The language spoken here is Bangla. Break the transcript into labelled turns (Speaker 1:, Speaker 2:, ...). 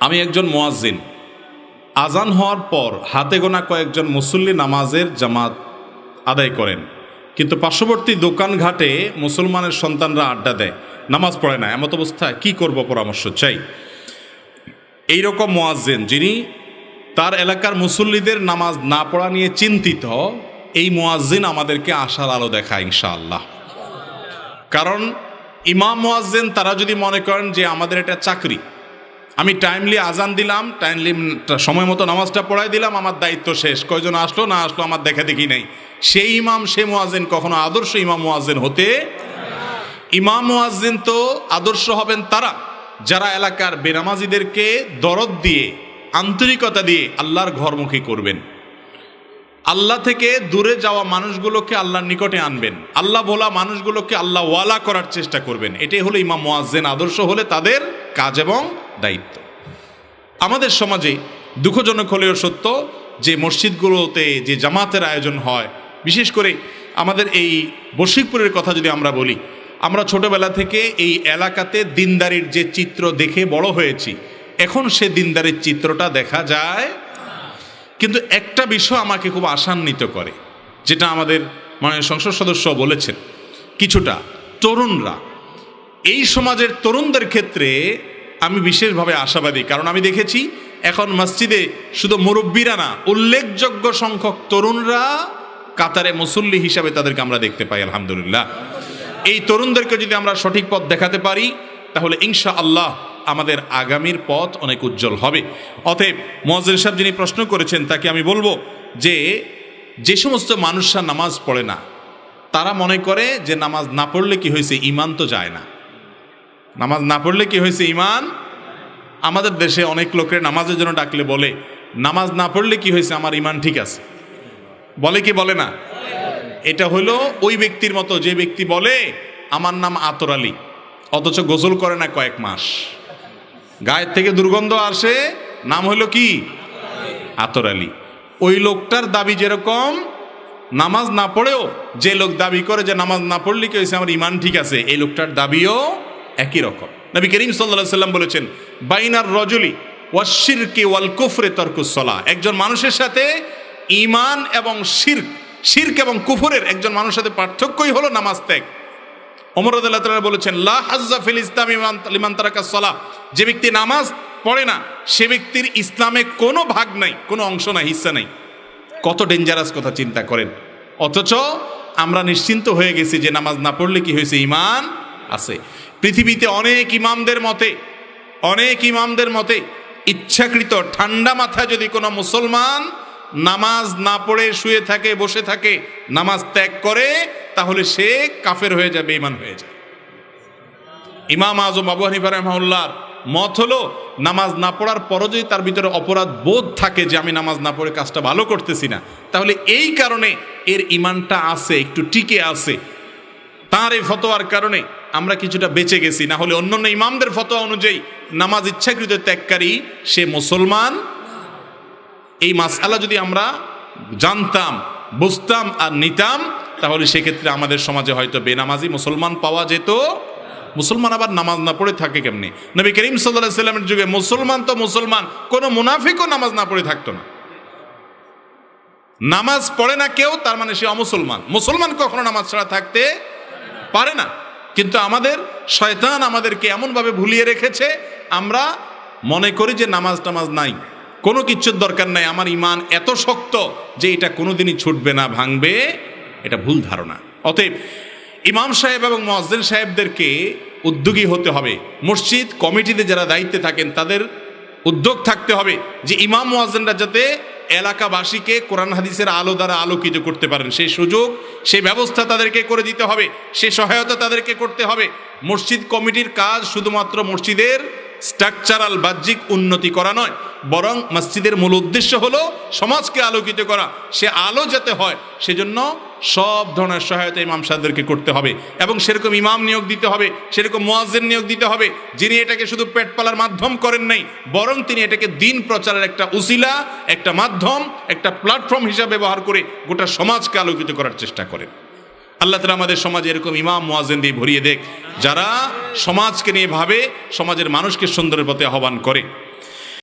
Speaker 1: আমি একজন মুয়াজ্জিন, আজান হওয়ার পর হাতে গোনা কয়েকজন মুসল্লি নামাজের জামাত আদায় করেন, কিন্তু পার্শ্ববর্তী দোকানঘাটে মুসলমানের সন্তানরা আড্ডা দেয়, নামাজ পড়ে না। এমত অবস্থায় কি করব, পরামর্শ চাই। এইরকম মুয়াজ্জিন যিনি তার এলাকার মুসল্লিদের নামাজ না পড়া নিয়ে চিন্তিত, এই মুয়াজ্জিন আমাদেরকে আশার আলো দেখায় ইনশাআল্লাহ। কারণ ইমাম মুয়াজ্জিন তারা যদি মনে করেন যে আমাদের এটা চাকরি, আমি টাইমলি আজান দিলাম, টাইমলি সময় মতো নামাজটা পড়াই দিলাম, আমার দায়িত্ব শেষ, কয়জন আসলো না আসলো আমার দেখা দেখি নেই, সেই ইমাম সে মুয়াজ্জিন কখনো আদর্শ ইমাম মুয়াজ্জিন হতে। ইমাম মুয়াজ্জিন তো আদর্শ হবেন তারা যারা এলাকার বেনামাজিদেরকে দরদ দিয়ে আন্তরিকতা দিয়ে আল্লাহর ঘরমুখী করবেন, আল্লাহ থেকে দূরে যাওয়া মানুষগুলোকে আল্লাহর নিকটে আনবেন, আল্লাহ ভোলা মানুষগুলোকে আল্লাহ ওয়ালা করার চেষ্টা করবেন। এটাই হলো ইমাম মুয়াজ্জিন আদর্শ হলে তাদের কাজ এবং দায়িত্ব। আমাদের সমাজে দুঃখজনক হলেও সত্য যে মসজিদগুলোতে যে জামাতের আয়োজন হয়, বিশেষ করে আমাদের এই বশিকপুরের কথা যদি আমরা বলি, আমরা ছোটবেলা থেকে এই এলাকাতে দিনদারির যে চিত্র দেখে বড় হয়েছি, এখন সে দিনদারির চিত্রটা দেখা যায়। কিন্তু একটা বিষয় আমাকে খুব আশান্বিত করে, যেটা আমাদের মাননীয় সংসদ সদস্য বলেছেন, কিছুটা তরুণরা, এই সমাজের তরুণদের ক্ষেত্রে আমি বিশেষভাবে আশাবাদী। কারণ আমি দেখেছি এখন মসজিদে শুধু মুরব্বীরা না, উল্লেখযোগ্য সংখ্যক তরুণরা কাতারে মুসল্লি হিসাবে তাদেরকে আমরা দেখতে পাই। আলহামদুলিল্লাহ, এই তরুণদেরকে যদি আমরা সঠিক পথ দেখাতে পারি তাহলে ইনশাআল্লাহ আমাদের আগামীর পথ অনেক উজ্জ্বল হবে। অতএব মুয়াজ্জিন সাহেব যিনি প্রশ্ন করেছেন তাকে আমি বলবো যে সমস্ত মানুষরা নামাজ পড়ে না, তারা মনে করে যে নামাজ না পড়লে কি হয়েছে, ইমান তো যায় না। নামাজ না পড়লে কি হয়েছে, ইমান। আমাদের দেশে অনেক লোকের নামাজের জন্য ডাকলে বলে, নামাজ না পড়লে কি হয়েছে, আমার ইমান ঠিক আছে। বলে কি বলে না? এটা হলো ওই ব্যক্তির মতো যে ব্যক্তি বলে আমার নাম আতর আলী, অথচ গোসল করে না কয়েক মাস, গায়ের থেকে দুর্গন্ধ আসে, নাম হলো কি আতর আলী। ওই লোকটার দাবি যেরকম, নামাজ না পড়েও যে লোক দাবি করে যে নামাজ না পড়লে কি হয়েছে, আমার ইমান ঠিক আছে, এই লোকটার দাবিও একই রকম। নবী করিম সাল্লাল্লাহু আলাইহি সাল্লাম বলেছেন, বাইনার রজুলি ওয়াশ শিরকি ওয়াল কুফরি তারকুস সালাহ। একজন মানুষের সাথে ইমান এবং শিরক এবং কুফরের একজন মানুষের সাথে পার্থক্যই হলো নামাজ ত্যাগ। ওমর রাদিয়াল্লাহু তাআলা বলেছেন, লা হাজ্জা ফিল ইসলামি লিমান তারাকাস সালাহ। যে ব্যক্তি নামাজ পড়ে না সে ব্যক্তির ইসলামে কোনো ভাগ নাই, কোনো অংশ নাই, হিস্সা নাই। কত ডেঞ্জারাস কথা চিন্তা করেন। অথচ আমরা নিশ্চিন্ত হয়ে গেছি যে নামাজ না পড়লে কি হয়েছে, ইমান আছে। পৃথিবীতে অনেক ইমামদের মতে ইচ্ছাকৃত ঠান্ডা মাথায় যদি কোনো মুসলমান নামাজ না পড়ে শুয়ে থাকে, বসে থাকে, নামাজ ত্যাগ করে, তাহলে সে কাফের হয়ে যাবে, ঈমান হয়ে যায়। ইমাম আজম আবু হানিফা রাহিমাহুল্লাহর মত হলো, নামাজ না পড়ার পরও যদি তার ভিতরে অপরাধ বোধ থাকে যে আমি নামাজ না পড়ে কাজটা ভালো করতেছি না, তাহলে এই কারণে এর ঈমানটা আছে, একটু টিকে আছে। তার এই ফতোয়ার কারণে আমরা কিছুটা বেঁচে গেছি, না হলে অন্যান্য ইমামদের ফতোয়া অনুযায়ী নামাজ ইচ্ছাকৃত ত্যাগকারী সে মুসলমান। এই মাসআলা যদি আমরা জানতাম, বুঝতাম আর নিতাম, তাহলে সেক্ষেত্রে আমাদের সমাজে হয়তো বেনামাজি মুসলমান পাওয়া যেত। মুসলমান আবার নামাজ না পড়ে থাকে কেমনি? নবী করিম সাল্লাল্লাহু আলাইহি ওয়াসাল্লামের যুগে মুসলমান তো মুসলমান, কোনো মুনাফিকও নামাজ না পড়ে থাকতো না। নামাজ পড়ে না কেউ, তার মানে সে অমুসলমান। মুসলমান কখনো নামাজ ছাড়া থাকতে পারে না। কিন্তু আমাদের শয়তান আমাদেরকে এমনভাবে ভুলিয়ে রেখেছে, আমরা মনে করি যে নামাজ টামাজ নাই, কোনো কিচ্ছুর দরকার নাই, আমার ইমান এত শক্ত যে এটা কোনোদিনই ছুটবে না, ভাঙবে। এটা ভুল ধারণা। অতএব ইমাম সাহেব এবং মুয়াজ্জিন সাহেবদেরকে উদ্যোগী হতে হবে। মসজিদ কমিটিতে যারা দায়িত্বে থাকেন তাদের উদ্যোগ থাকতে হবে যে ইমাম মুয়াজ্জিনরা যাতে এলাকাবাসীকে কোরআন হাদিসের আলো দ্বারা আলোকিত করতে পারেন, সেই সুযোগ, সেই ব্যবস্থা তাদেরকে করে দিতে হবে, সেই সহায়তা তাদেরকে করতে হবে। মসজিদ কমিটির কাজ শুধুমাত্র মসজিদের স্ট্রাকচারাল বাহ্যিক উন্নতি করা নয়, বরং মসজিদের মূল উদ্দেশ্য হলো সমাজকে আলোকিত করা। সে আলো যাতে হয় সেজন্য সব ধরনের সহায়তা ইমাম সাহেবদেরকে করতে হবে, এবং সেরকম ইমাম নিয়োগ দিতে হবে, সেরকম মুয়াজ্জিন নিয়োগ দিতে হবে, যিনি এটাকে শুধু পেট পালার মাধ্যম করেন নাই, বরং তিনি এটাকে দিন প্রচারের একটা উসিলা, একটা মাধ্যম, একটা প্ল্যাটফর্ম হিসাবে ব্যবহার করে গোটা সমাজকে আলোকিত করার চেষ্টা করেন। আল্লাহ তাআলা আমাদের সমাজে এরকম ইমাম মুয়াজ্জিন দিয়ে ভরিয়ে দেখ, যারা সমাজকে নিয়ে ভাবে, সমাজের মানুষকে সুন্দরের পথে আহ্বান করে।